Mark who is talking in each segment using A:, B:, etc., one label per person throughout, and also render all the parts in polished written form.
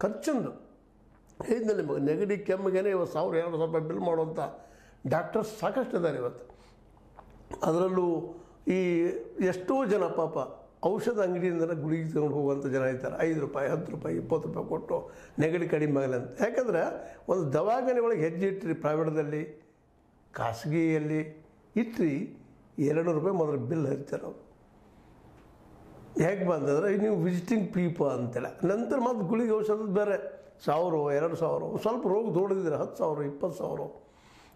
A: ಖರ್ಚಿಂದು ಹೇಳಿದ್ದೆ ನಿಮಗೆ ನೆಗಡಿ ಕೆಮ್ಮಿಗೆ ಇವತ್ತು 1,000-2,000 ರೂಪಾಯಿ ಬಿಲ್ ಮಾಡುವಂಥ ಡಾಕ್ಟರ್ಸ್ ಸಾಕಷ್ಟು ಇದ್ದಾರೆ ಇವತ್ತು. ಅದರಲ್ಲೂ ಈ ಎಷ್ಟೋ ಜನ ಪಾಪ ಔಷಧ ಅಂಗಡಿಯಿಂದ ಗುಳಿಗೆ ತಗೊಂಡು ಹೋಗುವಂಥ ಜನ ಇದ್ದಾರೆ. 5 ರೂಪಾಯಿ 10 ರೂಪಾಯಿ 20 ರೂಪಾಯಿ ಕೊಟ್ಟು ನೆಗಡಿ ಕಡಿಮೆ ಆಗಲಿ ಅಂತ. ಯಾಕಂದರೆ ಒಂದು ದವಾಖಾನೆ ಒಳಗೆ ಹೆಜ್ಜೆ ಇಟ್ಟರೆ ಪ್ರೈವೇಟ್ದಲ್ಲಿ ಖಾಸಗಿಯಲ್ಲಿ ಇಟ್ಟರೆ 200 ರೂಪಾಯಿ ಮೊದಲು ಬಿಲ್ ಹರಿತಾರೆ ಅವರು. ಹೇಗೆ ಬಂತಂದ್ರೆ ನೀವು ವಿಸಿಟಿಂಗ್ ಪೀಪ ಅಂತೇಳಿ ನಂತರ ಮತ್ತು ಗುಳಿಗೆ ಔಷಧದ ಬೇರೆ 1,000-2,000 ಸ್ವಲ್ಪ ರೋಗ ದೊಡ್ಡದಿದ್ರೆ 10,000 20,000.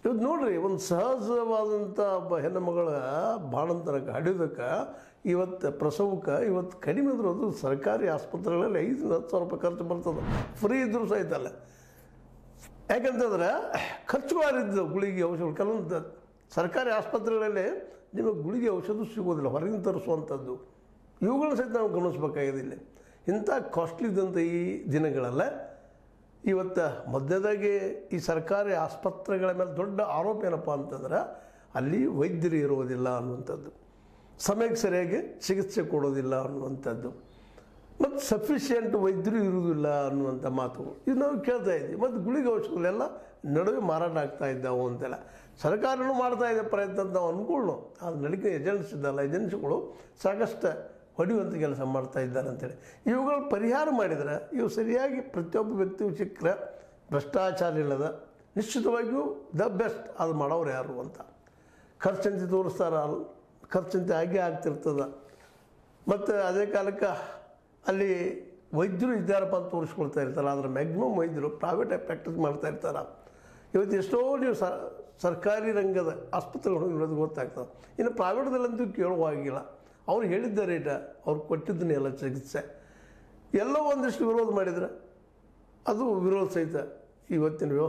A: ಇವತ್ತು ನೋಡಿರಿ ಒಂದು ಸಹಜವಾದಂಥ ಹೆಣ್ಣು ಮಗಳ ಬಾಣಂತನಕ್ಕೆ ಹಡಿಯೋದಕ್ಕೆ ಇವತ್ತು ಪ್ರಸವಕ್ಕೆ ಇವತ್ತು ಕಡಿಮೆ ಇದ್ರೂ ಅದು ಸರ್ಕಾರಿ ಆಸ್ಪತ್ರೆಗಳಲ್ಲಿ 5,000-10,000 ರೂಪಾಯಿ ಖರ್ಚು ಬರ್ತದೆ. ಫ್ರೀ ಇದ್ದರೂ ಸಹಿತಲ್ಲ. ಯಾಕಂತಂದ್ರೆ ಖರ್ಚುಗಾರಿದ್ದು ಗುಳಿಗೆ ಔಷಧ ಕೆಲವೊಂದು ಸರ್ಕಾರಿ ಆಸ್ಪತ್ರೆಗಳಲ್ಲಿ ನಿಮಗೆ ಗುಳಿಗೆ ಔಷಧ ಸಿಗೋದಿಲ್ಲ, ಹೊರಗಿನ ತರಿಸುವಂಥದ್ದು. ಇವುಗಳನ್ನ ಸಹಿತ ನಾವು ಗಮನಿಸಬೇಕಾಗಿದೆ. ಇಲ್ಲಿ ಇಂಥ ಕಾಸ್ಟ್ಲಿ ಇದ್ದಂಥ ಈ ದಿನಗಳಲ್ಲ ಇವತ್ತು ಮಧ್ಯದಾಗಿ ಈ ಸರ್ಕಾರಿ ಆಸ್ಪತ್ರೆಗಳ ಮೇಲೆ ದೊಡ್ಡ ಆರೋಪ ಏನಪ್ಪ ಅಂತಂದ್ರೆ ಅಲ್ಲಿ ವೈದ್ಯರು ಇರೋದಿಲ್ಲ ಅನ್ನುವಂಥದ್ದು, ಸಮಯಕ್ಕೆ ಸರಿಯಾಗಿ ಚಿಕಿತ್ಸೆ ಕೊಡೋದಿಲ್ಲ ಅನ್ನುವಂಥದ್ದು, ಮತ್ತು ಸಫಿಷಿಯೆಂಟ್ ವೈದ್ಯರು ಇರುವುದಿಲ್ಲ ಅನ್ನುವಂಥ ಮಾತು ಇದು ನಾವು ಕೇಳ್ತಾ ಇದ್ದೀವಿ. ಮತ್ತು ಗುಳಿಗೆ ಔಷಧಗಳೆಲ್ಲ ನಡುವೆ ಮಾರಾಟ ಆಗ್ತಾ ಇದ್ದಾವೆ ಅಂತೆಲ್ಲ ಸರ್ಕಾರನೂ ಮಾಡ್ತಾ ಇದೆ ಪ್ರಯತ್ನ ಅಂತ ನಾವು ಅಂದ್ಕೊಳ್ಳು. ಅದು ನಡಿಕೆ ಏಜೆನ್ಸಿ ಇದ್ದಲ್ಲ, ಏಜೆನ್ಸಿಗಳು ಸಾಕಷ್ಟು ಹೊಡೆಯುವಂಥ ಕೆಲಸ ಮಾಡ್ತಾ ಇದ್ದಾರೆ ಅಂತೇಳಿ ಇವುಗಳು ಪರಿಹಾರ ಮಾಡಿದರೆ ಇವು ಸರಿಯಾಗಿ ಪ್ರತಿಯೊಬ್ಬ ವ್ಯಕ್ತಿಗೂ ಸಿಕ್ಕರೆ ಭ್ರಷ್ಟಾಚಾರ ಇಲ್ಲದ ನಿಶ್ಚಿತವಾಗಿಯೂ ದ ಬೆಸ್ಟ್ ಅದು ಮಾಡೋರು ಯಾರು ಅಂತ ಖರ್ಚಂತೆ ತೋರಿಸ್ತಾರ, ಖರ್ಚಂತೆ ಆಗೇ ಆಗ್ತಿರ್ತದೆ. ಮತ್ತು ಅದೇ ಕಾಲಕ್ಕೆ ಅಲ್ಲಿ ವೈದ್ಯರು ಇದ್ದಾರಪ್ಪ ಅಂತ ತೋರಿಸ್ಕೊಳ್ತಾ ಇರ್ತಾರೆ. ಆದರೆ ಮ್ಯಾಕ್ಸಿಮಮ್ ವೈದ್ಯರು ಪ್ರೈವೇಟಾಗಿ ಪ್ರಾಕ್ಟೀಸ್ ಮಾಡ್ತಾ ಇರ್ತಾರೆ. ಇವತ್ತು ಎಷ್ಟೋ ನೀವು ಸರ್ಕಾರಿ ರಂಗದ ಆಸ್ಪತ್ರೆಗಳು ಇರೋದು ಗೊತ್ತಾಗ್ತದೆ. ಇನ್ನು ಪ್ರೈವೇಟ್ದಲ್ಲಂತೂ ಕೇಳುವಾಗಿಲ್ಲ. ಅವ್ರು ಹೇಳಿದ್ದ ರೇಟ ಅವ್ರು ಕೊಟ್ಟಿದ್ದನ್ನೇ ಎಲ್ಲ ಚಿಕಿತ್ಸೆ ಎಲ್ಲೋ ಒಂದಿಷ್ಟು ವಿರೋಧ ಮಾಡಿದರೆ ಅದು ವಿರೋಧ ಸಹಿತ ಇವತ್ತಿನ ವ್ಯವಸ್ಥೆ